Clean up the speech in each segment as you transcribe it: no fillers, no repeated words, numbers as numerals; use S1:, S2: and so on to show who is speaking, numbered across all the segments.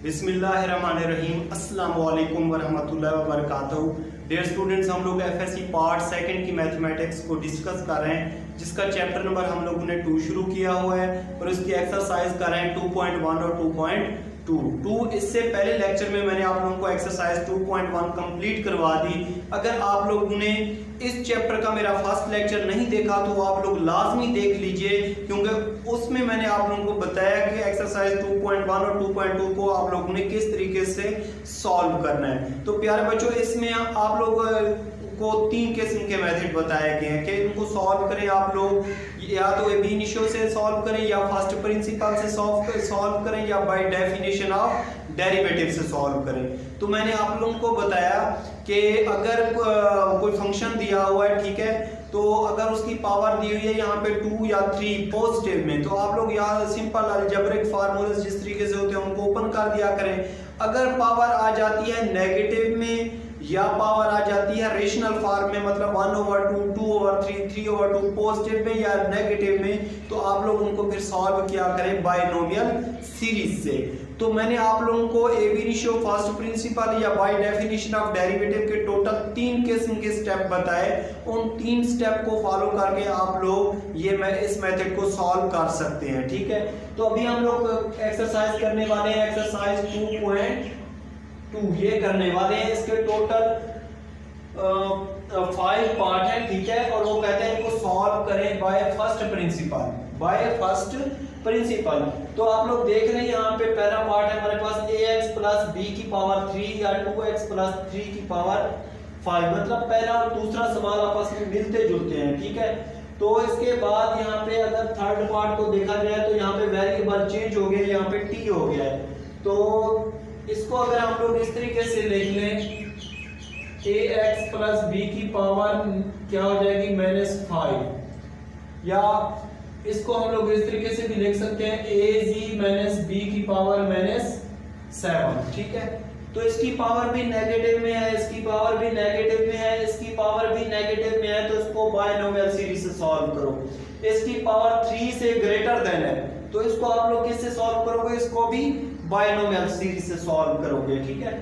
S1: बिस्मिल्लाहिर्रहमानिर्रहीम। अस्सलाम वालेकुम वरहमतुल्लाहि वबरकातुहू। डियर स्टूडेंट्स, हम लोग एफएससी पार्ट सेकंड की मैथमेटिक्स को डिस्कस कर रहे हैं, जिसका चैप्टर नंबर हम लोगों ने 2 शुरू किया हुआ है और उसकी एक्सरसाइज कर रहे हैं 2.1 और 2.2। इससे पहले लेक्चर में मैंने आप लोगों को एक्सरसाइज 2.1 कंप्लीट करवा दी। अगर आप लोगों ने इस चैप्टर का मेरा फर्स्ट लेक्चर नहीं देखा तो आप लोग लाजमी देख लीजिए, क्योंकि उसमें मैंने आप लोगों को बताया कि एक्सरसाइज 2.1 और 2.2 को आप लोगों ने किस तरीके से सॉल्व करना है। तो प्यारे बच्चों, इसमें आप लोग को 3 किस्म के मेथड बताए गए हैं कि इनको सॉल्व करें आप लोग, या तो ए बी इनिशियो से सॉल्व करें, या फर्स्ट प्रिंसिपल से सॉल्व करें, या बाय डेफिनेशन ऑफ डेरिवेटिव से सॉल्व करें। तो मैंने आप लोगों को बताया कि अगर कोई फंक्शन दिया हुआ है, ठीक है, तो अगर उसकी पावर दी हुई है यहाँ पे 2 या 3 पॉजिटिव में, तो आप लोग यहाँ सिंपल अलजेब्रिक फार्मूले जिस तरीके से होते हैं उनको ओपन कर दिया करें। अगर पावर आ जाती है नेगेटिव में या पावर आ जाती है रेशनल फॉर्म में, मतलब 1/2, 2/3, 3/2 पॉजिटिव में या नेगेटिव में, तो आप लोग उनको फिर सॉल्व किया करें बायनोमियल सीरीज से। तो मैंने आप लोगों को ab initio, first principle या बाय डेफिनेशन ऑफ डेरिवेटिव के टोटल 3 किस्म के स्टेप बताए। उन 3 स्टेप को फॉलो करके आप लोग इस मेथड को सॉल्व कर सकते हैं, ठीक है। तो अभी हम लोग एक्सरसाइज करने वाले हैं, एक्सरसाइज 2.2 ये करने वाले हैं। इसके टोटल 5 पार्ट है, ठीक है, और वो कहते हैं इनको सॉल्व करें बाय फर्स्ट प्रिंसिपल। तो आप लोग देख रहे हैं यहाँ पे पहला पार्ट है हमारे पास ax प्लस b की पावर 3 या 2x प्लस 3 की पावर 5, मतलब पहला और दूसरा सवाल आपस में मिलते जुलते हैं, ठीक है। तो इसके बाद यहाँ पे अगर थर्ड पार्ट को देखा जाए तो यहाँ पे वेरिएबल चेंज हो गया, यहाँ पे t हो गया है। तो इसको अगर हम लोग इस तरीके से लिख लें, ax प्लस b की पावर क्या हो जाएगी -5, या इसको हम लोग इस तरीके से भी लिख सकते हैं az माइनस b की पावर -7, ठीक है। तो इसकी पावर भी नेगेटिव में है, इसकी पावर भी नेगेटिव में है, इसकी पावर भी नेगेटिव में है, तो इसको बायनोमियल सीरीज से सॉल्व करो। इसकी पावर 3 से ग्रेटर देन है, तो इसको आप लोग किससे सॉल्व करोगे, इसको भी बायनोमियल सीरीज से सॉल्व करोगे, ठीक है।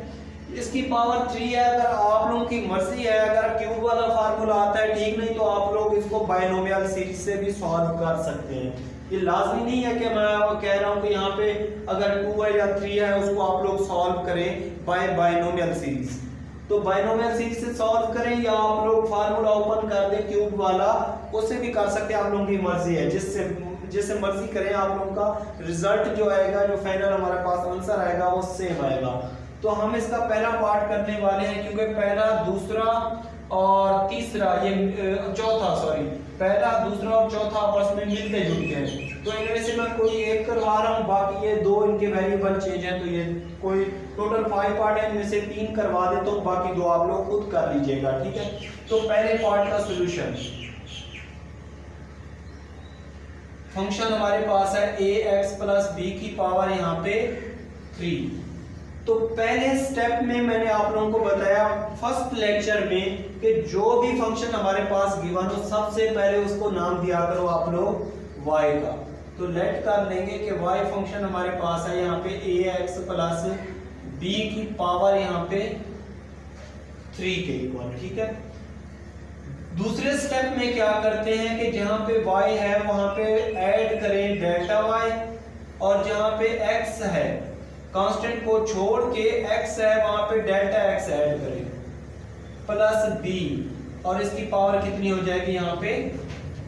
S1: इसकी पावर 3 है, अगर आप लोगों की मर्जी है, अगर क्यूब वाला फार्मूला आता है, ठीक, नहीं तो आप लोग इसको बायनोमियल सीरीज से भी सॉल्व कर सकते हैं। ये लाजमी नहीं है कि मैं कह रहा हूं कि यहाँ पे अगर 2 है या 3 है उसको आप लोग सॉल्व करें बाय बायनोमियल सीरीज। तो बायनोमियल सीरीज से सॉल्व करें, या आप लोग फार्मूला ओपन कर दें क्यूब वाला, उससे भी कर सकते हैं, आप लोगों की मर्जी है। जिससे मर्जी करें, आप लोगों का रिजल्ट जो आएगा, जो फाइनल हमारे पास आंसर आएगा वो सेम आएगा। तो हम इसका पहला पार्ट करने वाले हैं, क्योंकि पहला, दूसरा और तीसरा, ये चौथा, सॉरी, पहला, दूसरा और चौथा आपस में मिलते जुलते हैं। तो इनमें से मैं कोई एक करवा रहा हूँ, बाकी ये 2 इनके वेरिएबल चेंज हैं, तो ये कोई टोटल 5 पार्ट है, इनमें से 3 करवा देता हूँ, बाकी 2 आप लोग खुद कर लीजिएगा, ठीक है। तो पहले पार्ट का सोल्यूशन, फंक्शन हमारे पास है ax प्लस b की पावर यहाँ पे 3। तो पहले स्टेप में मैंने आप लोगों को बताया फर्स्ट लेक्चर में कि जो भी फंक्शन हमारे पास गिवन हो, सबसे पहले उसको नाम दिया करो आप लोग y का। तो लेट कर लेंगे कि y फंक्शन हमारे पास है यहाँ पे ax प्लस b की पावर यहाँ पे 3 के इक्वल, ठीक है। दूसरे स्टेप में क्या करते हैं कि जहां पे y है वहां पे ऐड करें डेल्टा y, और जहां पे x है, कांस्टेंट को छोड़ के x है वहां पे डेल्टा x ऐड करें, प्लस b, और इसकी पावर कितनी हो जाएगी यहाँ पे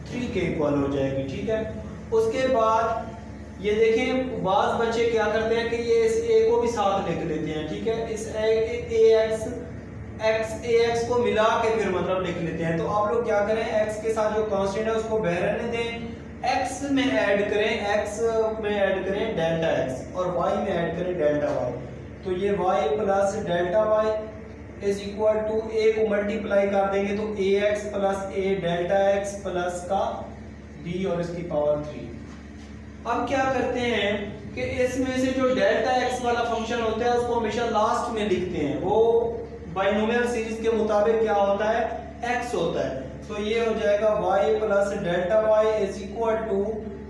S1: 3 के इक्वल हो जाएगी, ठीक है। उसके बाद ये देखें, बाज बच्चे क्या करते हैं कि ये इस a को भी साथ लिख लेते हैं, ठीक है। इस ax को मिला के फिर मतलब लिख लेते हैं। तो आप लोग क्या करें, x के साथ जो कांस्टेंट है उसको बाहर रहने दें, x में ऐड करें डेल्टा x, और y में ऐड करें डेल्टा y। तो ये y plus delta y is equal to a को मल्टीप्लाई कर देंगे तो ax plus a delta x plus का b और इसकी पावर 3। अब क्या करते हैं कि इसमें से जो डेल्टा x वाला फंक्शन होता है उसको हमेशा लास्ट में लिखते हैं। वो बायनोमियल सीरीज के मुताबिक क्या होता है, x होता है। तो ये हो जाएगा y plus delta y is equal to,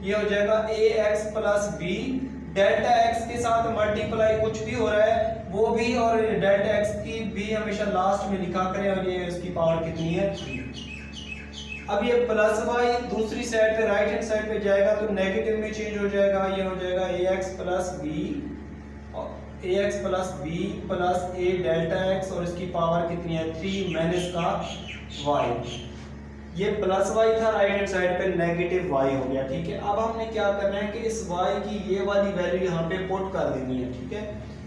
S1: ये हो जाएगा ax plus b delta x के साथ मल्टीप्लाई कुछ भी हो रहा है वो भी, और डेल्टा एक्स की भी हमेशा लास्ट में लिखा करें, और ये इसकी पावर कितनी है 3। अब ये प्लस वाई दूसरी साइड पे राइट हैंड साइड पे जाएगा तो नेगेटिव में चेंज हो जाएगा, ये हो जाएगा ax plus B plus a delta x, और इसकी पावर कितनी है 3 माइनस का y। ये प्लस y था, राइट हैंड साइड पे नेगेटिव y हो गया, ठीक है। अब हमने क्या करना है कि इस y की ये वाली वैल्यू यहाँ पे पुट कर देनी है, ठीक है।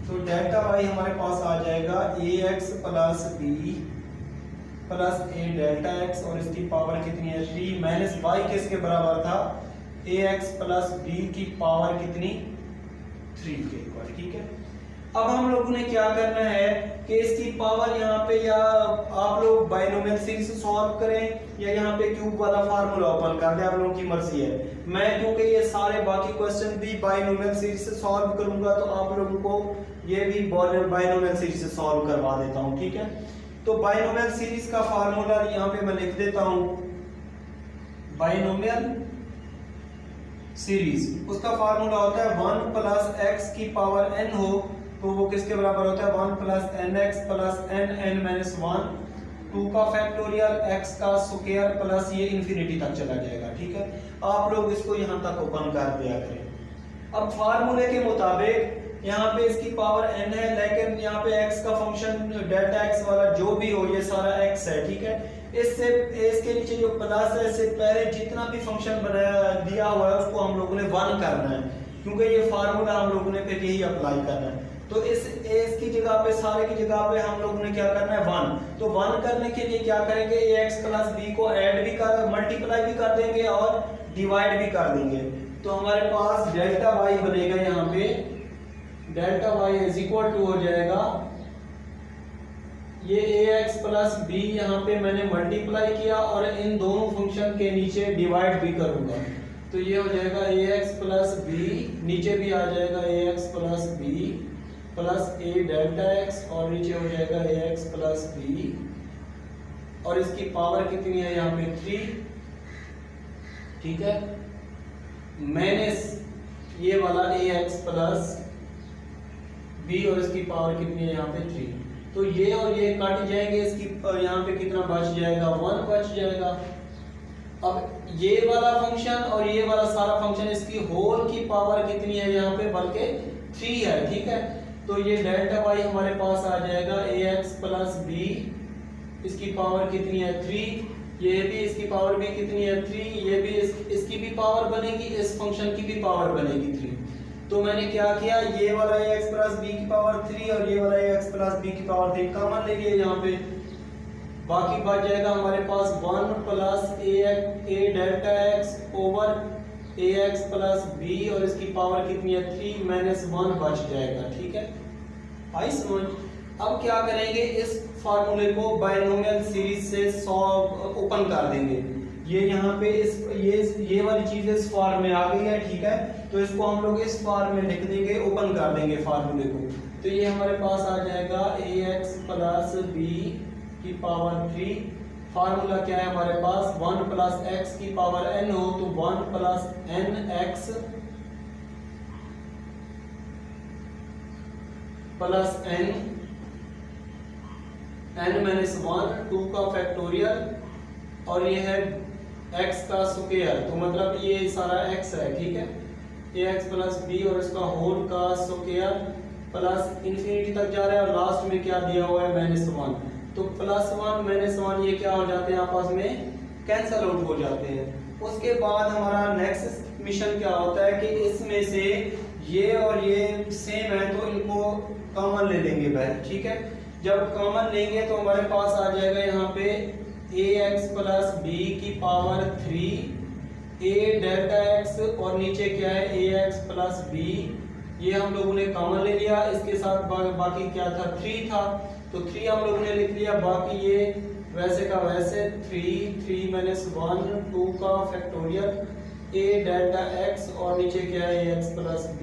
S1: तो डेल्टा y हमारे पास आ जाएगा ax plus b plus a delta x, और इसकी पावर कितनी है 3 माइनस y किसके बराबर था ax प्लस b की पावर कितनी 3 के इक्वल, ठीक है। अब हम लोगों ने क्या करना है कि इसकी पावर यहाँ पे, या आप लोग बाइनोमियल सीरीज सॉल्व करें या यहाँ पे क्यूब वाला फार्मूला ओपन कर दें, आप लोगों की मर्जी है। मैं क्योंकि ये सारे बाकी क्वेश्चन भी बाइनोमियल सीरीज से सॉल्व करूंगा तो आप लोगों को ये भी बाइनोमियल सीरीज से सॉल्व करवा देता हूँ, ठीक है। तो बाइनोमियल सीरीज का फार्मूला यहाँ पे मैं लिख देता हूँ, बाइनोमियल सीरीज उसका फार्मूला होता है 1 प्लस एक्स की पावर n हो तो वो किसके बराबर होता है 1 plus n x plus n minus 1, 2 का फैक्टोरियल x का स्क्वायर प्लस ये इंफिनिटी तक चला जाएगा, ठीक है। आप लोग इसको यहाँ तक ओपन कर दिया करें। अब फार्मूले के मुताबिक यहाँ पे इसकी पावर n है, लेकिन यहाँ पे x का फंक्शन डेल्टा x वाला जो भी हो ये सारा x है, ठीक है। इससे इसके नीचे जो प्लस है इससे पहले जितना भी फंक्शन बनाया दिया हुआ है उसको हम लोगों ने 1 करना है, क्योंकि ये फार्मूला हम लोगों ने फिर यही अप्लाई करना है। तो इसकी जगह पे, सारे की जगह पे हम लोगों ने क्या करना है 1। तो 1 करने के लिए क्या करेंगे, ax प्लस b को ऐड भी कर, मल्टीप्लाई भी कर देंगे और डिवाइड भी कर देंगे। तो हमारे पास डेल्टा y बनेगा, यहाँ पे delta y is equal to हो जाएगा ये ax प्लस b, यहाँ पे मैंने मल्टीप्लाई किया और इन दोनों फंक्शन के नीचे डिवाइड भी करूंगा, तो ये हो जाएगा ax प्लस b, नीचे भी आ जाएगा ax plus b plus a delta x, और नीचे हो जाएगा ax प्लस b, और इसकी पावर कितनी है यहाँ पे 3, ठीक है, माइनस ये वाला ax प्लस b, और इसकी पावर कितनी है यहाँ पे 3। तो ये और ये काट जाएंगे, इसकी यहाँ पे कितना बच जाएगा 1 बच जाएगा। अब ये वाला फंक्शन और ये वाला सारा फंक्शन, इसकी होल की पावर कितनी है यहाँ पे, बल्कि 3 है, ठीक है। तो ये डेल्टा y हमारे पास आ जाएगा ax प्लस b, इसकी पावर कितनी है 3, ये भी इसकी पावर भी कितनी है 3, ये भी इसकी भी पावर बनेगी, इस फंक्शन की भी पावर बनेगी 3। तो मैंने क्या किया, ये वाला ax प्लस b की पावर 3 और ये वाला ax प्लस b की पावर 3 कॉमन ले लिए यहाँ पे, बाकी बच जाएगा हमारे पास 1 plus a delta x over ax plus b, और इसकी पावर कितनी है 3 माइनस 1 बच जाएगा, ठीक है। आई समझ। अब क्या करेंगे, इस फार्मूले को बाइनोमियल सीरीज से सॉल्व ओपन कर देंगे। ये यहाँ पे ये वाली चीज इस फॉर्म में आ गई है, ठीक है। तो इसको हम लोग इस फॉर्म में लिख देंगे, ओपन कर देंगे फार्मूले को। तो ये हमारे पास आ जाएगा ax प्लस b की पावर 3, फार्मूला क्या है हमारे पास 1 प्लस x की पावर n हो तो 1 plus nx plus n minus 1, 2 का फैक्टोरियल, और ये है x का स्क्वायर, तो मतलब ये सारा x है, ठीक है। ax प्लस b और इसका होल का स्क्वायर प्लस इंफिनिटी तक जा रहा है, और लास्ट में क्या दिया हुआ है माइनस 1। तो प्लस 1 माइनस 1 ये क्या हो जाते हैं, आपस में कैंसल आउट हो जाते हैं। उसके बाद हमारा नेक्स्ट मिशन क्या होता है कि इसमें से ये और ये सेम है तो इनको कॉमन ले लेंगे पहले, ठीक है। जब कॉमन लेंगे तो हमारे पास आ जाएगा यहाँ पे ax प्लस b की पावर 3 a डेल्टा x, और नीचे क्या है ax प्लस b, ये हम लोगों ने कॉमन ले लिया। इसके साथ बाकी क्या था 3 था, तो 3 हम लोगों ने लिख लिया, बाकी ये वैसे का वैसे 3 माइनस 1, 2 का फैक्टोरियल a डेल्टा x, और नीचे क्या है ax प्लस b,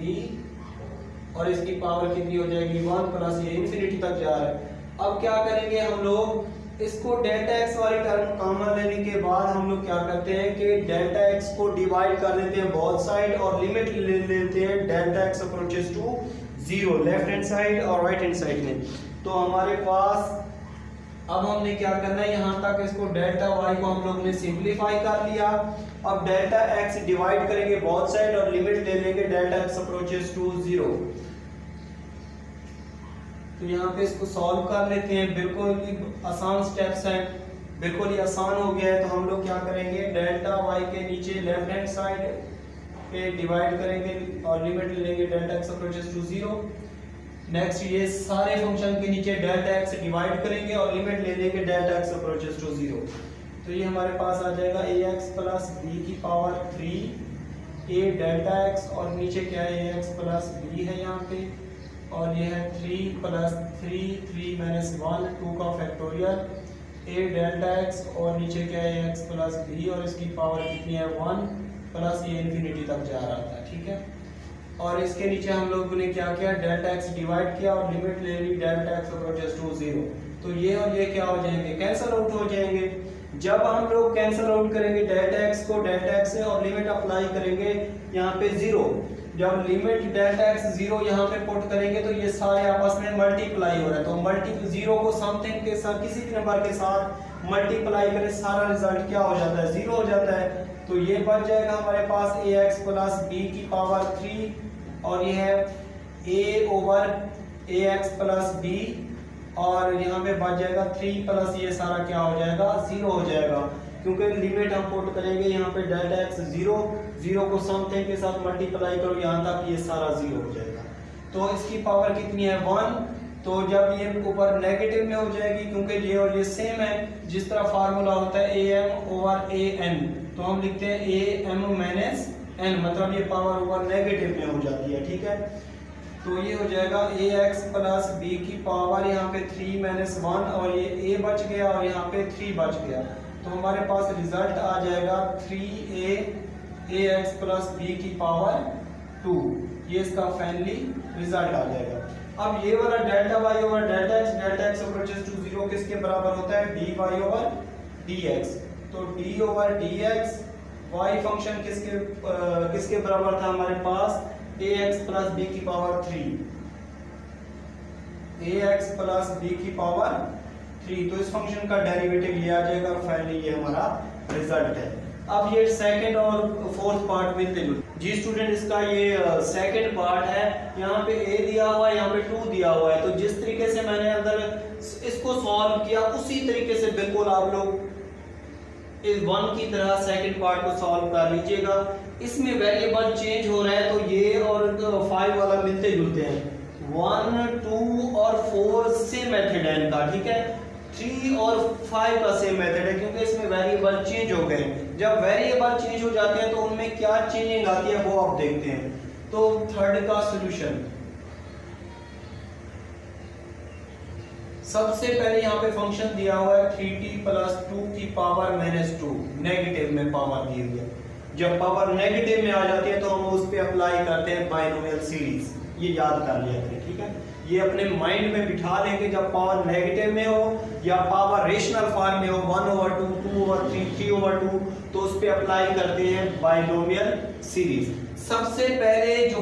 S1: और इसकी पावर कितनी हो जाएगी 1 प्लस ये इंफिनिटी तक जा रहा है। अब क्या करेंगे हम लोग, इसको डेल्टा एक्स वाली टर्म कॉमन लेने के बाद हम लोग क्या करते हैं कि डेल्टा एक्स को डिवाइड कर देते हैं बोथ साइड और लिमिट ले लेते हैं delta x approaches to 0 left hand side और राइट हैंड साइड में। तो हमारे पास अब हमने क्या करना है, यहाँ तक इसको डेल्टा वाई को हम लोग ने सिंप्लीफाई कर लिया। अब डेल्टा एक्स डिवाइड करेंगे बोथ साइड और लिमिट ले लेंगे डेल्टा एक्स अप्रोचेस टू 0। तो यहाँ पे इसको सॉल्व कर लेते हैं, बिल्कुल ही आसान स्टेप्स हैं, बिल्कुल ही आसान हो गया है। तो हम लोग क्या करेंगे, डेल्टा वाई के नीचे लेफ्ट हैंड साइड पे डिवाइड करेंगे और लिमिट ले लेंगे delta x approaches to 0। Next ये सारे फंक्शन के नीचे डेल्टा एक्स डिवाइड करेंगे और लिमिट ले लेंगे डेल्टा एक्स अप्रोचेस टू 0। तो ये हमारे पास आ जाएगा ax प्लस b की पावर 3 a डेल्टा x और नीचे क्या है ax प्लस b है यहाँ पे, और ये है 3 प्लस 3 माइनस 1 2 का फैक्टोरियल a डेल्टा x और नीचे क्या है ax प्लस b और इसकी पावर कितनी है 1 प्लस ये इन्फिनिटी तक जा रहा था, ठीक है। और इसके नीचे हम लोगों ने क्या किया, डेल्टा एक्स डिवाइड किया और लिमिट ले ली डेल्टा एक्स अप्रोचेस टू 0। तो ये और ये क्या हो जाएंगे, कैंसिल आउट हो जाएंगे। जब हम लोग कैंसिल आउट करेंगे डेल्टा एक्स को डेल्टा एक्स से और लिमिट अप्लाई करेंगे यहाँ पे 0, जब लिमिट डेल्टा एक्स 0 यहाँ पे पुट करेंगे तो ये सारे आपस में मल्टीप्लाई हो रहा है। तो मल्टी 0 को समथिंग के साथ किसी भी नंबर के साथ मल्टीप्लाई करें, सारा रिजल्ट क्या हो जाता है, 0 हो जाता है। तो ये बच जाएगा हमारे पास ax प्लस b की पावर 3 और ये है a over ax plus b और यहाँ पे बच जाएगा 3 प्लस ये सारा क्या हो जाएगा, 0 हो जाएगा, क्योंकि लिमिट हम पुट करेंगे यहाँ पे डेल्टा x 0 को समथिंग के साथ मल्टीप्लाई करो यहाँ तक ये सारा 0 हो जाएगा। तो इसकी पावर कितनी है 1। तो जब ये ऊपर नेगेटिव में हो जाएगी, क्योंकि ये और ये सेम है, जिस तरह फार्मूला होता है am ओवर an, तो हम लिखते हैं am माइनस n, मतलब ये पावर ऊपर नेगेटिव में हो जाती है, ठीक है। तो ये हो जाएगा ax प्लस b की पावर यहाँ पे 3 माइनस 1 और ये a बच गया और यहाँ पे 3 बच गया। तो हमारे पास रिजल्ट आ जाएगा 3a ax प्लस b की पावर 2, ये इसका फाइनली रिजल्ट आ जाएगा। अब ये वाला delta y over delta x approaches to 0 किसके बराबर होता है, dy ओवर dx। तो d over dx y function किसके बराबर था हमारे पास, ax प्लस b की पावर 3, ax प्लस b की पावर 3। तो इस फंक्शन का डेरिवेटिव लिया जाएगा और फाइनली ये हमारा रिजल्ट है। अब ये सेकंड और फोर्थ पार्ट मिलते जुलते। जी स्टूडेंट, इसका ये सेकंड पार्ट है, यहाँ पे a दिया हुआ है, यहाँ पे 2 दिया हुआ है। तो जिस तरीके से मैंने अंदर इसको सॉल्व किया उसी तरीके से बिल्कुल आप लोग इस 1 की तरह सेकंड पार्ट को सॉल्व कर लीजिएगा। इसमें वेरिएबल चेंज हो रहा है तो ये और 5 वाला मिलते जुलते हैं। 1 2 और 4 सेम मेथड है इनका, ठीक है। 3 और 5 का सेम मेथड है, क्योंकि इसमें वेरिएबल चेंज हो गए। जब वेरिएबल चेंज हो जाते हैं तो उनमें क्या चेंजिंग आती है वो आप देखते हैं। तो थर्ड का सॉल्यूशन, सबसे पहले यहाँ पे फंक्शन दिया हुआ है 3t प्लस 2 की पावर माइनस 2, नेगेटिव में पावर दी हुई है। जब पावर नेगेटिव में आ जाती है तो हम उस पे अप्लाई करते हैं बाइनोमियल सीरीज, ये याद कर लिया करें, ठीक है। ये अपने माइंड में बिठा लेंगे, जब पावर नेगेटिव में हो या पावर रेशनल फॉर्म में हो 1 ओवर 2 2 ओवर 3 3 ओवर 2, तो उस पे अप्लाई करते हैं बाइनोमियल सीरीज। सबसे पहले जो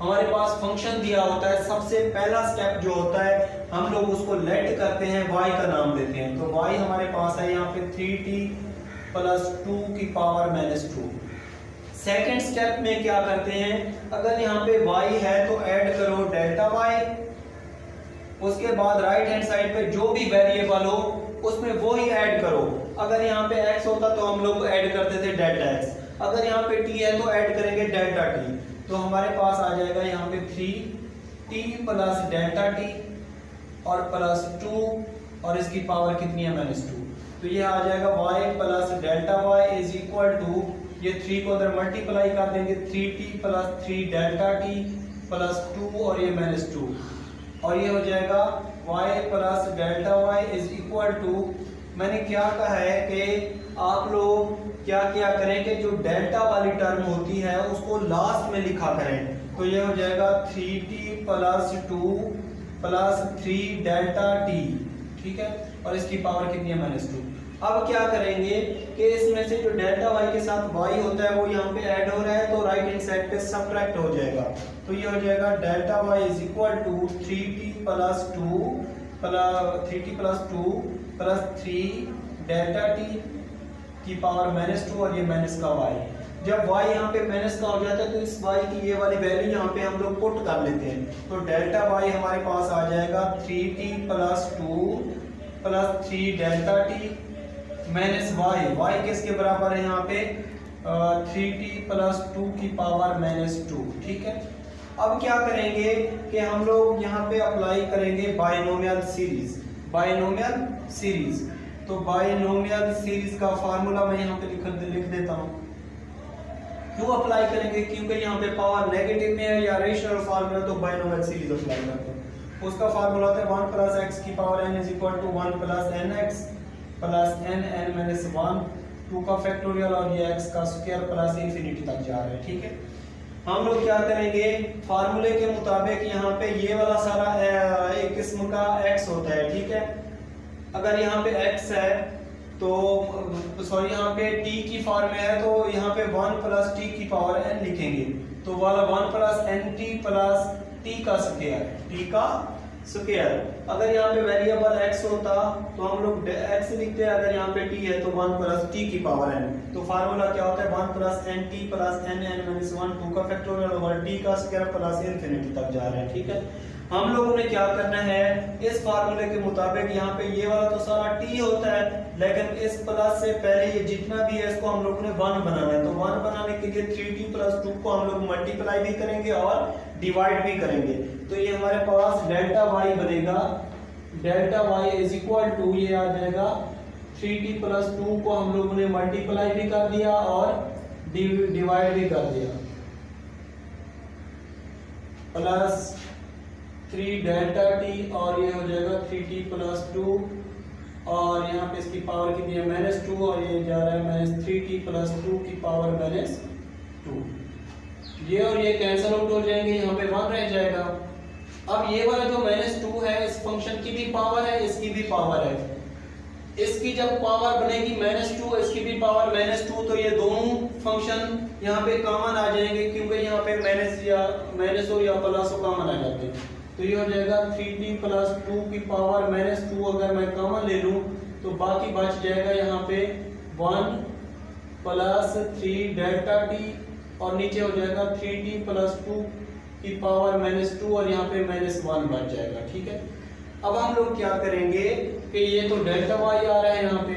S1: हमारे पास फंक्शन दिया होता है, सबसे पहला स्टेप जो होता है हम लोग उसको लेट करते हैं, y का नाम देते हैं। तो y हमारे पास है यहाँ पे 3t प्लस 2 की पावर माइनस 2। सेकेंड स्टेप में क्या करते हैं, अगर यहाँ पे y है तो ऐड करो डेल्टा y, उसके बाद राइट हैंड साइड पे जो भी वेरिएबल हो उसमें वो ही ऐड करो। अगर यहाँ पे x होता तो हम लोग ऐड करते थे डेल्टा x, अगर यहाँ पे t है तो ऐड करेंगे डेल्टा t। तो हमारे पास आ जाएगा यहाँ पे 3t प्लस डेल्टा t और प्लस 2 और इसकी पावर कितनी है माइनस 2। तो ये आ जाएगा y plus delta y is equal to, ये 3 को उधर मल्टीप्लाई कर देंगे, 3t plus 3 delta t plus 2 और ये माइनस 2, और ये हो जाएगा y plus delta y is equal to, मैंने क्या कहा है कि आप लोग क्या क्या करें कि जो डेल्टा वाली टर्म होती है उसको लास्ट में लिखा करें। तो ये हो जाएगा 3t plus 2 plus 3 delta t, ठीक है, और इसकी पावर कितनी है -2। अब क्या करेंगे कि इसमें से जो डेल्टा वाई के साथ वाई होता है वो यहाँ पे ऐड हो रहा है, तो राइट हैंड साइड पे सब्ट्रैक्ट हो जाएगा। तो ये हो जाएगा delta y is equal to 3t plus 2 plus 3 delta t की पावर -2 और ये माइनस का वाई। जब y यहाँ पे माइनस का हो जाता है तो इस y की ये वाली वैल्यू यहाँ पे हम लोग पुट कर लेते हैं। तो डेल्टा y हमारे पास आ जाएगा 3t plus 2 plus 3 delta T minus y किसके बराबर है यहाँ पे 3t प्लस 2 की पावर -2। ठीक है, अब क्या करेंगे कि हम लोग यहाँ पे अप्लाई करेंगे बाइनोमियल सीरीज। तो बाइनोमियल सीरीज का फार्मूला मैं यहाँ पे लिख देता हूँ। क्यों अप्लाई करेंगे? क्योंकि यहाँ पे पावर नेगेटिव में है या रेशनल फॉर्म में, तो बाइनोमियल सीरीज अप्लाई करते हैं। उसका फार्मूला होता है 1 प्लस x की power n is equal to 1 plus nx plus n minus 1 2 का फैक्टोरियल और ये x का स्क्वायर प्लस इंफिनिटी तक जा रहा है। ठीक है, हम लोग क्या करेंगे फार्मूले के मुताबिक यहाँ पे ये वाला सारा एक किस्म का x होता है। ठीक है, अगर यहाँ पे x है तो सॉरी यहाँ पे t की फॉर्म में है तो यहाँ पे 1 प्लस t की पावर n लिखेंगे। तो वाला 1 प्लस nt प्लस t का स्क्वायर। अगर यहाँ पे वेरिएबल x होता तो हम लोग x लिखते हैं, अगर यहाँ पे t है तो 1 प्लस t की पावर n। तो फार्मूला क्या होता है 1 plus nt plus n minus 1 2 का फैक्टोरियल ओवर t का स्क्वायर प्लस इंफिनिटी तक जा रहा है। ठीक है, हम लोगों ने क्या करना है इस फार्मूले के मुताबिक यहाँ पे ये वाला तो सारा t होता है, लेकिन इस प्लस से पहले ये जितना भी है इसको हम लोगों ने 1 बनाना है। तो 1 बनाने के लिए 3t प्लस 2 को हम लोग मल्टीप्लाई भी करेंगे और डिवाइड भी करेंगे। तो ये हमारे पास डेल्टा y बनेगा, delta y is equal to ये आ जाएगा 3t प्लस 2 को हम लोगों ने मल्टीप्लाई भी कर दिया और डिवाइड भी कर दिया, प्लस 3 डेल्टा t और ये हो जाएगा 3t प्लस 2 और यहाँ पे इसकी पावर कितनी है -2 और ये जा रहा है -3t प्लस 2 की पावर -2। ये और ये कैंसिल आउट हो जाएंगे, यहाँ पे 1 रह जाएगा। अब ये वाला जो -2 है इस फंक्शन की भी पावर है, इसकी भी पावर है। इसकी जब पावर बनेगी -2 इसकी भी पावर -2, तो ये दोनों फंक्शन यहाँ पे कॉमन आ जाएंगे, क्योंकि यहाँ पे माइनस हो या प्लस हो कॉमन आ जाते हैं। तो ये हो जाएगा 3t प्लस 2 की पावर -2 अगर मैं कॉमन ले लूं तो बाकी बच जाएगा यहाँ पे 1 प्लस 3 डेल्टा t और नीचे हो जाएगा 3t प्लस 2 की पावर -2 और यहाँ पे -1 बच जाएगा। ठीक है, अब हम लोग क्या करेंगे कि ये तो डेल्टा y आ रहा है यहाँ पे,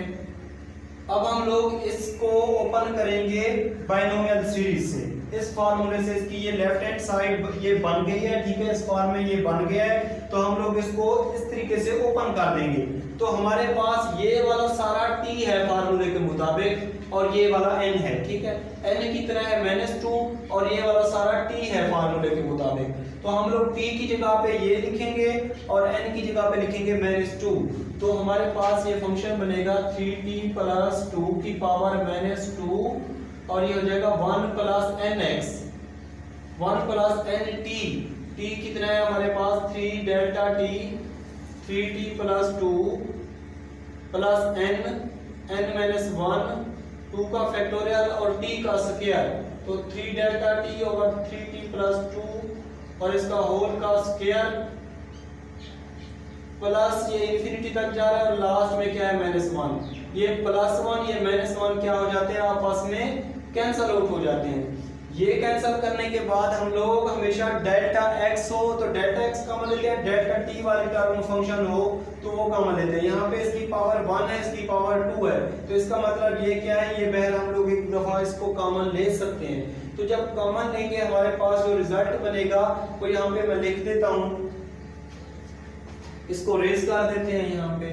S1: अब हम लोग इसको ओपन करेंगे बाइनोमियल सीरीज से। इस फार्मूले से इसकी ये लेफ्ट हैंड साइड ये बन गई है। ठीक है, इस फॉर्म में ये बन गया है, तो हम लोग इसको इस तरीके से ओपन कर देंगे। तो हमारे पास ये वाला सारा t है फार्मूले के मुताबिक और ये वाला n है। ठीक है, n कितना है -2 और ये वाला सारा t है फार्मूले के मुताबिक। तो हम लोग t की जगह पे ये लिखेंगे और n की जगह पे लिखेंगे -2। तो हमारे पास ये फंक्शन बनेगा 3t प्लस 2 की पावर -2 और ये हो जाएगा 1 plus nx 1 plus nt। t कितना है हमारे पास 3 delta t 3t plus 2 plus n minus 1 2 का फैक्टोरियल और t का स्क्वायर। तो 3 delta t over 3t plus 2 और इसका होल का स्क्वायर प्लस ये इंफिनिटी तक जा रहा है और लास्ट में क्या है -1। ये +1 ये -1 क्या हो जाते हैं आपस में कैंसिल आउट हो जाते हैं। ये कैंसिल करने के बाद हम लोग हमेशा डेल्टा x हो तो डेल्टा x कॉमन लेते हैं, डेल्टा t वाली टर्म फंक्शन हो तो वो कॉमन लेते हैं। यहाँ पे इसकी पावर 1 है, इसकी पावर 2 है, तो इसका मतलब ये क्या है, ये बहर हम लोग एक दफा इसको कॉमन ले सकते हैं। तो जब कॉमन लेंगे हमारे पास जो रिजल्ट बनेगा वो यहाँ पे मैं लिख देता हूँ, इसको रेज कर देते हैं यहाँ पे।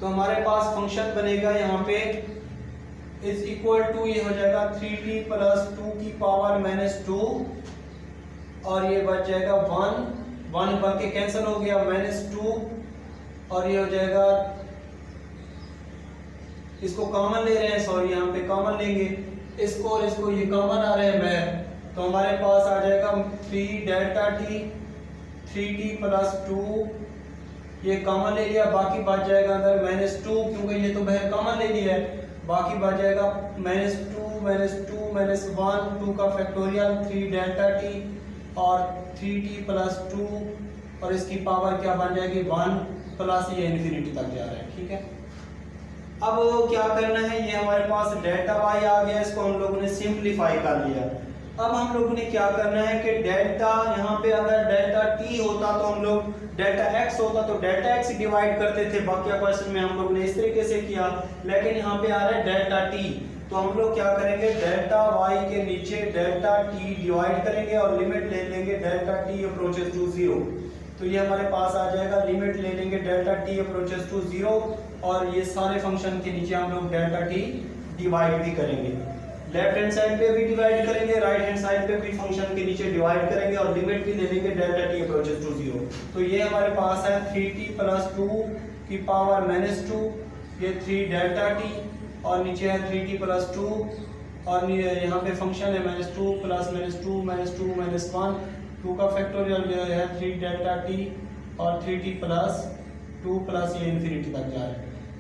S1: तो हमारे पास फंक्शन बनेगा यहाँ पे इज इक्वल टू ये हो जाएगा 3t प्लस 2 की पावर -2 और ये बच जाएगा 1 बन के कैंसिल हो गया -2 और ये हो जाएगा, इसको कॉमन ले रहे हैं, सॉरी यहाँ पे कॉमन लेंगे इसको और इसको, ये कॉमन आ रहे हैं बाहर
S2: तो हमारे पास आ जाएगा 3 डेल्टा टी 3t प्लस 2, ये कॉमन ले लिया, बाकी बच जाएगा अंदर -2, क्योंकि ये तो बाहर कॉमन ले लिया है, बाकी बच जाएगा -2 -1 2 का फैक्टोरियल 3 डेल्टा टी और 3t प्लस 2 और इसकी पावर क्या बन जाएगी 1 प्लस ये इन्फिनिटी तक जा रहा है। ठीक है,
S1: अब क्या करना है, ये हमारे पास डेल्टा वाई आ गया, इसको हम लोगों ने सिंप्लीफाई कर लिया। अब हम लोगों ने क्या करना है कि डेल्टा यहाँ पे अगर डेल्टा टी होता तो हम लोग डेल्टा एक्स होता तो डेल्टा एक्स डिवाइड करते थे, बाकी क्वेश्चन में हम लोग ने इस तरीके से किया, लेकिन यहाँ पे आ रहा है डेल्टा टी, तो हम लोग क्या करेंगे डेल्टा वाई के नीचे डेल्टा टी डिवाइड करेंगे और लिमिट ले लेंगे डेल्टा टी अप्रोचेस टू 0, तो ये हमारे पास आ जाएगा, लिमिट ले लेंगे डेल्टा टी अप्रोचेस टू 0 और ये सारे फंक्शन के नीचे हम लोग डेल्टा टी डिवाइड भी करेंगे, लेफ्ट हैंड साइड पे भी डिवाइड करेंगे, राइट हैंड साइड पे भी फंक्शन के नीचे डिवाइड करेंगे और लिमिट भी ले लेंगे डेल्टा टी अप्रोचेस टू 0। तो ये हमारे पास है 3t प्लस 2 की पावर -2, ये 3 डेल्टा टी और नीचे है 3t प्लस 2 और यहाँ पे फंक्शन है -2 प्लस -2 -2 -1 2 का फैक्टोरियल है 3 डेल्टा टी और 3t प्लस 2 प्लस ये इन्फिनिटी तक जा रहा है,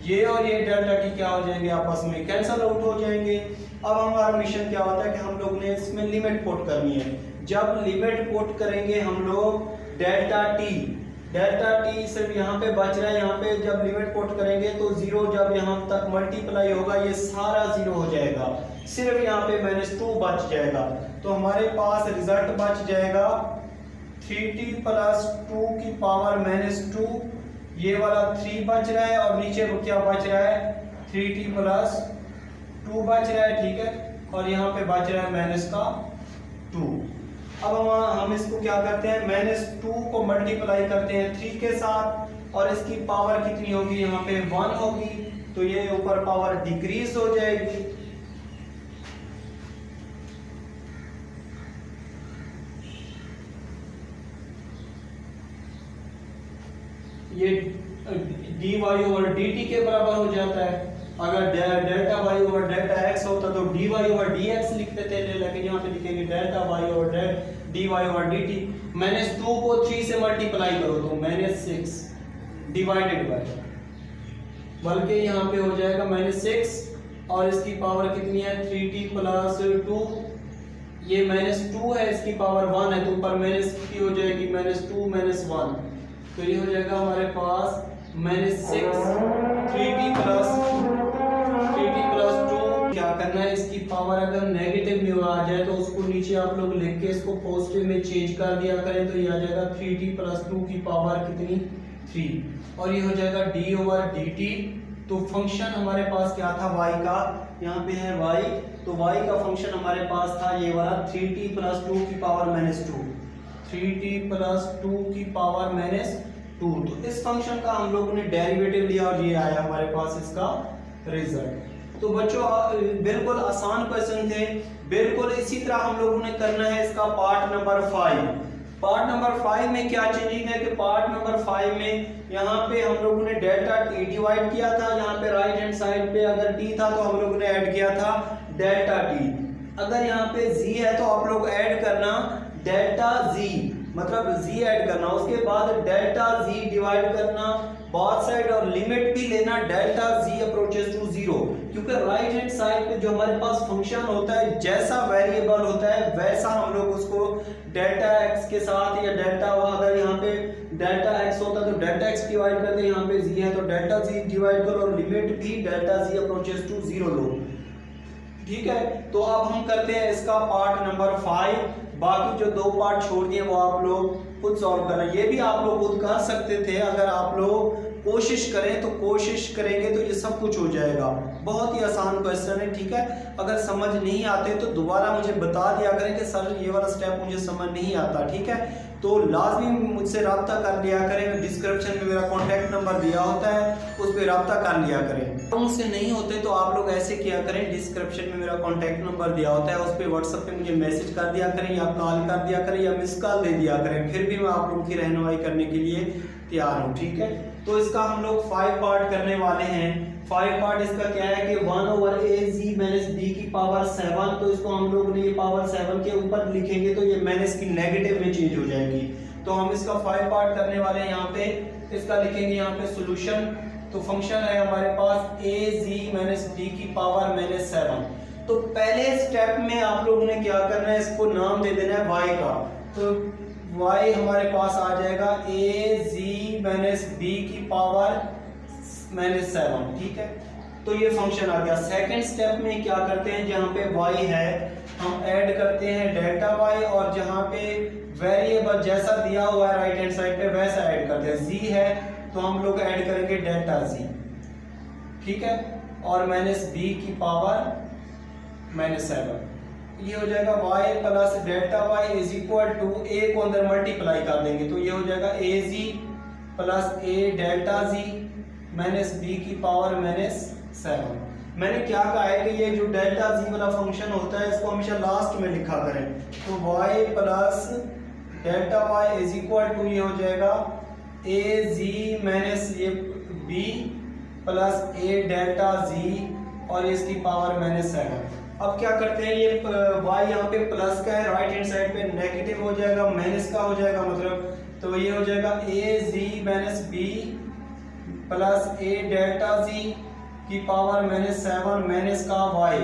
S1: ये और ये डेल्टा टी क्या हो जाएंगे आपस में कैंसिल आउट हो जाएंगे। अब हमारा मिशन क्या होता है कि हम लोग ने इसमें लिमिट पुट करनी है, जब लिमिट पुट करेंगे हम लोग डेल्टा टी सिर्फ यहाँ पे बच रहा है, यहाँ पे जब लिमिट पुट करेंगे तो 0 जब यहाँ तक मल्टीप्लाई होगा ये सारा 0 हो जाएगा, सिर्फ यहाँ पे -2 बच जाएगा, तो हमारे पास रिजल्ट बच जाएगा 3t प्लस 2 की पावर -2, ये वाला 3 बच रहा है और नीचे को क्या बच रहा है 3t प्लस 2 बच रहा है। ठीक है, और यहाँ पे बच रहा है -2। अब हम इसको क्या करते हैं, -2 को मल्टीप्लाई करते हैं 3 के साथ और इसकी पावर कितनी होगी, यहाँ पे 1 होगी, तो ये ऊपर पावर डिक्रीज हो जाएगी, ये dy ओवर dt के बराबर हो जाता है। अगर delta y over delta x होता तो dy ओवर dx लिखते थे, लेकिन यहाँ पे लिखेंगे delta y over dy over dt। -2 को 3 से मल्टीप्लाई करो तो -6 डिवाइडेड बाय, बल्कि यहाँ पे हो जाएगा -6 और इसकी पावर कितनी है 3t प्लस 2, ये -2 है, इसकी पावर 1 है तो ऊपर माइनस की हो जाएगी -2 -1, तो ये हो जाएगा हमारे पास -6 3t प्लस 2। क्या करना है, इसकी पावर अगर नेगेटिव में आ जाए तो उसको नीचे आप लोग लिख के इसको पॉजिटिव में चेंज कर दिया करें, तो ये आ जाएगा 3t प्लस 2 की पावर कितनी 3 और ये हो जाएगा d ओवर dt। तो फंक्शन हमारे पास क्या था y का, यहाँ पे है y, तो y का फंक्शन हमारे पास था ये वाला 3t प्लस 2 की पावर -2, 3t प्लस 2 की पावर -2। तो इस फंक्शन का हम लोगों ने डेरिवेटिव लिया और ये आया हमारे पास इसका रिजल्ट। तो बच्चों बिल्कुल आसान क्वेश्चन थे, बिल्कुल इसी तरह हम लोगों ने करना है इसका पार्ट नंबर 5। पार्ट नंबर 5 में क्या चेंजिंग है कि पार्ट नंबर 5 में यहाँ पे हम लोगों ने डेल्टा टी डिवाइड किया था, यहाँ पे राइट हैंड साइड पे अगर टी था तो हम लोगों ने ऐड किया था डेल्टा टी, अगर यहाँ पे जी है तो आप लोग ऐड करना डेल्टा जी, मतलब z ऐड करना, उसके बाद डेल्टा z डिवाइड करना बोथ साइड और लिमिट भी लेना डेल्टा z अप्रोचेस टू 0, क्योंकि राइट हैंड साइड पे जो हमारे पास फंक्शन होता है जैसा वेरिएबल होता है वैसा हम लोग उसको डेल्टा x के साथ या डेल्टा, अगर यहाँ पे डेल्टा x होता तो डेल्टा x डिवाइड करते, यहाँ पे z है तो डेल्टा z डिवाइड करो और लिमिट भी डेल्टा z अप्रोचेस टू 0 लो। ठीक है, तो अब हम करते हैं इसका पार्ट नंबर 5, बाकी जो 2 पार्ट छोड़ दिए वो आप लोग खुद सॉल्व करना, ये भी आप लोग खुद कर सकते थे, अगर आप लोग कोशिश करें तो कोशिश करेंगे तो ये सब कुछ हो जाएगा, बहुत ही आसान क्वेश्चन है। ठीक है, अगर समझ नहीं आते तो दोबारा मुझे बता दिया करें कि सर ये वाला स्टेप मुझे समझ नहीं आता। ठीक है, तो लाजमी मुझसे रब्ता कर लिया करें, डिस्क्रिप्शन में मेरा कॉन्टैक्ट नंबर दिया होता है, उस पर रब्ता कर लिया करें। उनसे नहीं होते तो आप लोग ऐसे किया करें, डिस्क्रिप्शन में मेरा कॉन्टैक्ट नंबर दिया होता है, उस पर व्हाट्सएप पे मुझे मैसेज कर दिया करें या कॉल कर दिया करें या मिस कॉल दे दिया करें, फिर भी मैं आप लोगों की रहनुमाई करने के लिए तैयार हूँ। ठीक है, तो इसका हम लोग 5 पार्ट करने वाले हैं। 5 पार्ट इसका क्या है कि 1/az माइनस b की पावर 7, तो इसको हम लोग ने ये पावर 7 के ऊपर लिखेंगे तो ये माइनस की नेगेटिव में चेंज हो जाएगी। तो हम इसका 5 पार्ट करने वाले हैं यहाँ पे, इसका लिखेंगे यहाँ पे सॉल्यूशन। तो फंक्शन है हमारे पास az माइनस b की पावर माइनस 7। तो पहले स्टेप में आप लोगों ने क्या करना है, इसको नाम दे देना है y का। तो y हमारे पास आ जाएगा az माइनस b की पावर माइनस 7, ठीक है। तो ये फंक्शन आ गया। सेकंड स्टेप में क्या करते हैं, जहाँ पे y है हम ऐड करते हैं डेल्टा y, और जहाँ पे वेरिएबल जैसा दिया हुआ है राइट हैंड साइड पे वैसा ऐड करते हैं। z है तो हम लोग ऐड करेंगे डेल्टा z, ठीक है, और माइनस b की पावर माइनस 7। ये हो जाएगा y plus delta y is equal to a को अंदर मल्टीप्लाई कर देंगे तो ये हो जाएगा az plus a delta z minus b की पावर माइनस 7। मैंने क्या कहा है कि ये जो डेल्टा z वाला फंक्शन होता है इसको हमेशा लास्ट में लिखा करें। तो y plus delta y is equal to ये हो जाएगा az माइनस ये b plus a delta z और इसकी पावर माइनस 7। अब क्या करते हैं, ये y यहाँ पे प्लस का है, राइट हैंड साइड पे नेगेटिव हो जाएगा, माइनस का हो जाएगा मतलब, तो ये हो जाएगा az minus b plus a delta z की पावर माइनस 7 माइनस का y।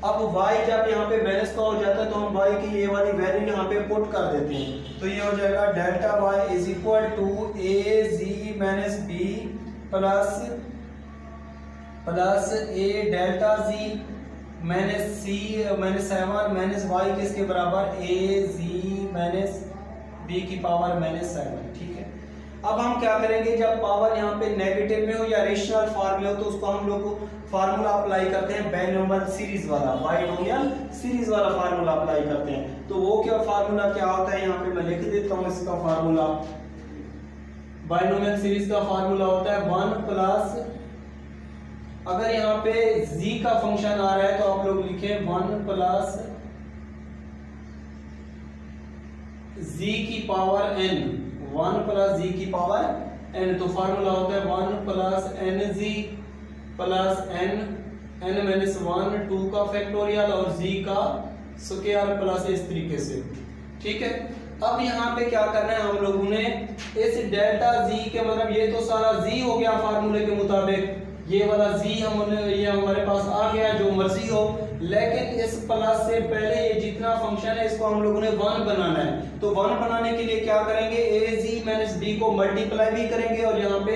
S1: अब y जब यहाँ पे माइनस का हो जाता है तो हम y की ये वाली वैल्यू यहाँ पे पुट कर देते हैं। तो ये हो जाएगा delta y is equal to az minus b plus a delta z minus c minus 7 minus y किसके बराबर az माइनस b की पावर माइनस 7, ठीक है। अब हम क्या करेंगे, जब पावर यहाँ पे नेगेटिव में हो या रेशनल फॉर्म में हो तो उसको हम लोग फार्मूला अप्लाई करते हैं बाइनोमियल सीरीज वाला, बाइनोमियल सीरीज वाला फार्मूला अप्लाई करते हैं। तो वो क्या फार्मूला क्या होता है, यहाँ पे मैं लिख देता हूँ इसका फार्मूला। बाइनोमियल सीरीज का फार्मूला होता है 1 प्लस, अगर यहाँ पे z का फंक्शन आ रहा है तो आप लोग लिखें 1 प्लस z की पावर n, 1 प्लस z की पावर n। तो फार्मूला होता है 1 plus nz plus n minus 1 2 का फैक्टोरियल और z का स्क्वायर प्लस इस तरीके से, ठीक है। अब यहाँ पे क्या करना है, हम लोगों ने इस डेल्टा z के मतलब ये तो सारा z हो गया फार्मूले के मुताबिक, ये वाला z ये हमारे पास आ गया जो मर्जी हो, लेकिन इस प्लस से पहले ये जितना फंक्शन है इसको हम लोगों ने 1 बनाना है। तो 1 बनाने के लिए क्या करेंगे, az माइनस b को मल्टीप्लाई भी करेंगे और यहाँ पे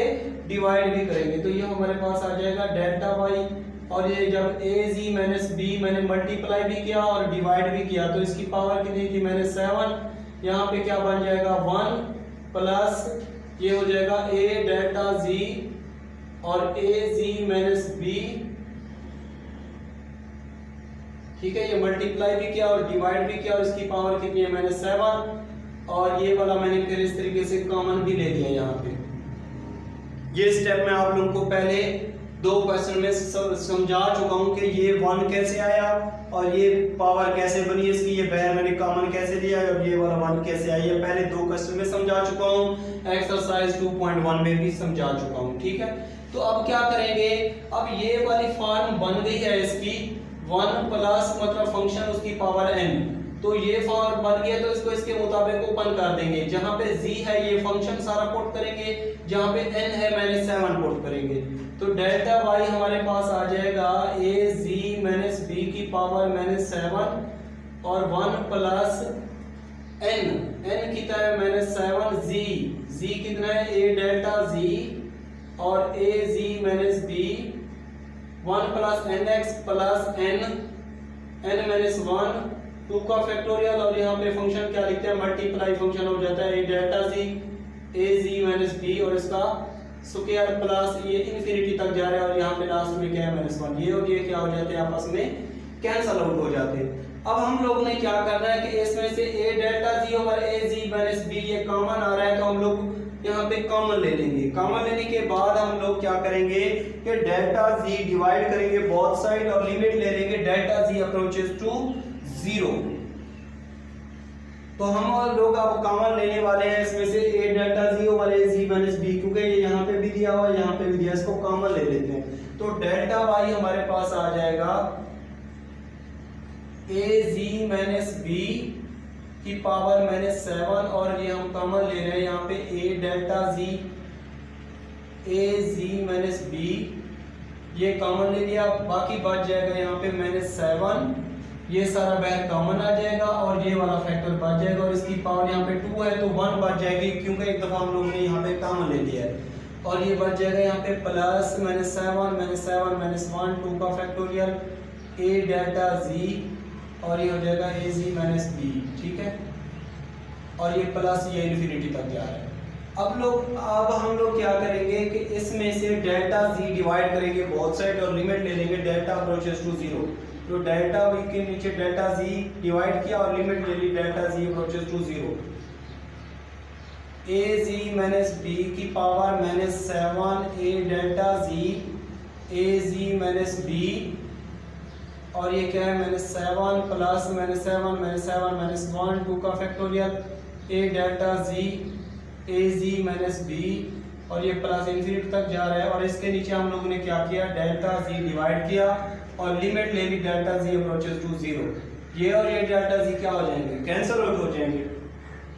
S1: डिवाइड भी करेंगे। तो ये हमारे पास आ जाएगा डेल्टा y, और ये जब az माइनस b मैंने मल्टीप्लाई भी किया और डिवाइड भी किया तो इसकी पावर कितनी थी माइनस 7। यहाँ पे क्या बन जाएगा 1 प्लस ये हो जाएगा a डेल्टा z और az माइनस b, ठीक है। ये मल्टीप्लाई भी किया और डिवाइड भी किया और इसकी पावर कितनी है माइनस 7, और ये वाला मैंने फिर इस तरीके से कॉमन भी ले लिया यहाँ पे। ये स्टेप मैं आप लोगों को पहले 2 क्वेश्चन में समझा चुका हूँ कि ये 1 कैसे आया और ये पावर कैसे बनी इसकी, ये बाहर मैंने कॉमन कैसे लिया और ये वाला 1 कैसे आया, ये पहले 2 क्वेश्चन में समझा चुका हूँ, एक्सरसाइज 2.1 में भी समझा चुका हूँ, ठीक है। तो अब क्या करेंगे, अब ये वाली फॉर्म बन गई है इसकी 1 प्लस मतलब फंक्शन उसकी पावर n, तो ये फॉर्म बन गया तो इसको इसके मुताबिक ओपन कर देंगे। जहां पे z है ये फंक्शन सारा पुट करेंगे, जहां पे n है माइनस 7 पुट करेंगे। तो डेल्टा y हमारे पास आ जाएगा az माइनस b की पावर माइनस 7 और 1 प्लस n कितना है माइनस 7, z कितना है a डेल्टा z और az minus b 1 plus nx plus n minus 1 2 का फैक्टोरियल, और यहाँ पे फंक्शन क्या लिखते हैं मल्टीप्लाई फंक्शन हो जाता है a delta z az minus b और इसका स्क्वायर प्लस ये इंफिनिटी तक जा रहा है और यहाँ पे लास्ट में क्या है माइनस 1, ये और ये क्या हो जाते हैं आपस में कैंसल आउट हो जाते हैं। अब हम लोग ने क्या करना है कि इसमें से a delta z over az minus b ये कॉमन आ रहा है तो हम लोग यहाँ पे कॉमन ले लेंगे। कॉमन लेने के बाद हम लोग क्या करेंगे कि डेल्टा z डिवाइड करेंगे बोथ साइड और लिमिट ले लेंगे डेल्टा z अप्रोचेस टू 0। तो हम लोग अब कॉमन लेने वाले हैं इसमें से a delta z over az minus b, क्योंकि ये यहाँ पे भी दिया हुआ है यहाँ पे भी दिया, इसको कॉमन ले लेते हैं।
S2: तो डेल्टा वाई हमारे पास आ जाएगा ए जी माइनस बी की पावर माइनस 7, और ये हम कॉमन ले रहे हैं यहाँ पे ए delta G, A ji minus B, ये कॉमन ले लिया, बाकी बच जाएगा यहाँ पे माइनस 7, ये सारा बाहर कॉमन आ जाएगा और ये वाला फैक्टर बच जाएगा, और इसकी पावर यहाँ पे 2 है तो 1 बच जाएगी क्योंकि एक दफा हम लोगों ने यहाँ पे कॉमन ले लिया है, और ये बच जाएगा यहाँ पे प्लस माइनस 7 माइनस 1 2 का फैक्टोरियल ए डेल्टा जी, और ये हो जाएगा ए जी माइनस बी, ठीक है, और ये प्लस ये इन्फिनिटी तक जा रहा है। अब हम लोग क्या करेंगे कि इसमें से डेल्टा जी डिवाइड करेंगे बोथ साइड और लिमिट ले लेंगे डेल्टा अप्रोचेस टू 0, तो डेल्टा वी के नीचे डेल्टा जी डिवाइड किया और लिमिट ले ली delta ji approaches to 0, A ji minus B की power minus 7 A delta G, A ji minus B, और ये क्या है माइनस 7 प्लस माइनस 7 माइनस 1 2 का factorial A delta G, A ji minus B, और ये प्लस इन्फिनिटी तक जा रहा है, और इसके नीचे हम लोगों ने क्या किया डेल्टा जी डिवाइड किया और लिमिट ले ली डेल्टा जी अप्रोचेस टू 0, ये और ये डेल्टा जी क्या हो जाएंगे कैंसिल हो जाएंगे।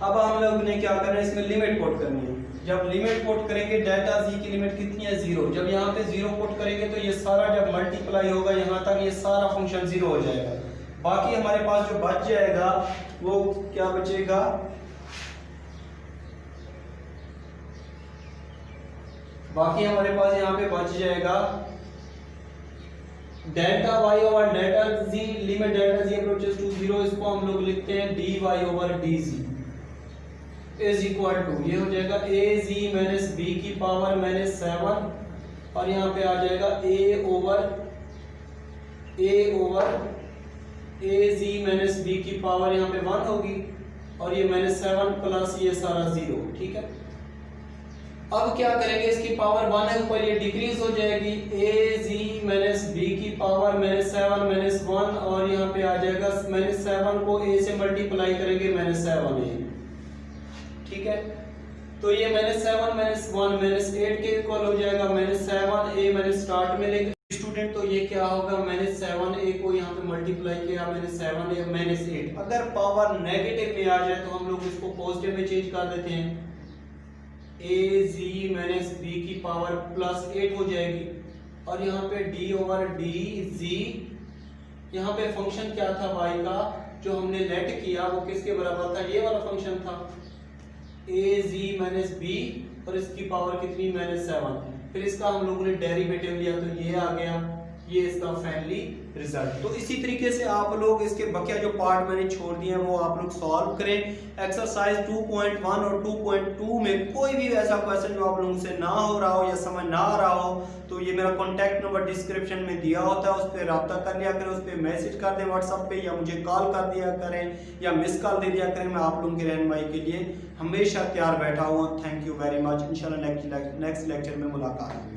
S2: अब हम लोग ने क्या करना है इसमें लिमिट पुट करनी है, जब लिमिट पुट करेंगे डेल्टा जी की लिमिट कितनी है 0, जब यहाँ पे 0 पुट करेंगे तो ये सारा जब मल्टीप्लाई होगा यहाँ तक ये सारा फंक्शन 0 हो जाएगा, बाकी हमारे पास जो बच जाएगा वो क्या बचेगा, बाकी हमारे पास यहाँ पे बच जाएगा delta y over delta z, limit delta ji approaches to 0, इसको हम लोग लिखते हैं d y over d z is equal to, ये हो जाएगा ए जी माइनस बी की पावर माइनस 7, और यहाँ पे आ जाएगा a over a ji minus B की पावर यहाँ पे 1 होगी, और ये माइनस 7 प्लस ये सारा 0, ठीक है। अब क्या करेंगे इसकी पावर 1 है ऊपर ये डिक्रीज हो जाएगी, ए जी माइनस बी की पावर माइनस 7 माइनस 1, और यहाँ पे आ जाएगा माइनस 7 को ए से मल्टीप्लाई करेंगे माइनस 7 ए, ठीक है, तो ये माइनस 7 माइनस 1 माइनस 8 के इक्वल हो जाएगा, माइनस 7 ए मैंने स्टार्ट में लेके स्टूडेंट, तो ये क्या होगा माइनस 7 ए को यहाँ पे मल्टीप्लाई किया माइनस 7 ए माइनस 8, अगर पावर नेगेटिव में आ जाए तो हम लोग इसको पॉजिटिव में चेंज कर देते हैं, ए जी माइनस बी की पावर प्लस 8 हो जाएगी, और यहाँ पे डी ओवर डी जी, यहाँ पे फंक्शन क्या था y का जो हमने लेट किया वो किसके बराबर था, ये वाला फंक्शन था ए जी माइनस बी, और इसकी पावर कितनी माइनस 7, फिर इसका हम लोगों ने डेरिवेटिव लिया तो ये आ गया, ये इसका फाइनली रिजल्ट। तो इसी तरीके से आप लोग इसके बकिया जो पार्ट मैंने छोड़ दिए हैं वो आप लोग सॉल्व करें। एक्सरसाइज 2.1 और 2.2 में कोई भी ऐसा क्वेश्चन जो आप लोगों से ना हो रहा हो या समझ ना आ रहा हो तो ये मेरा कॉन्टैक्ट नंबर डिस्क्रिप्शन में दिया होता है, उस पर रब्ता कर लिया करें, उस पर मैसेज कर दें व्हाट्सएप पे, या मुझे कॉल कर दिया करें या मिस कॉल दे दिया करें। मैं आप लोगों की रहनुमाई के लिए हमेशा तैयार बैठा हुआ। Thank you very much. इंशाल्लाह नेक्स्ट लेक्चर में मुलाकात होगी।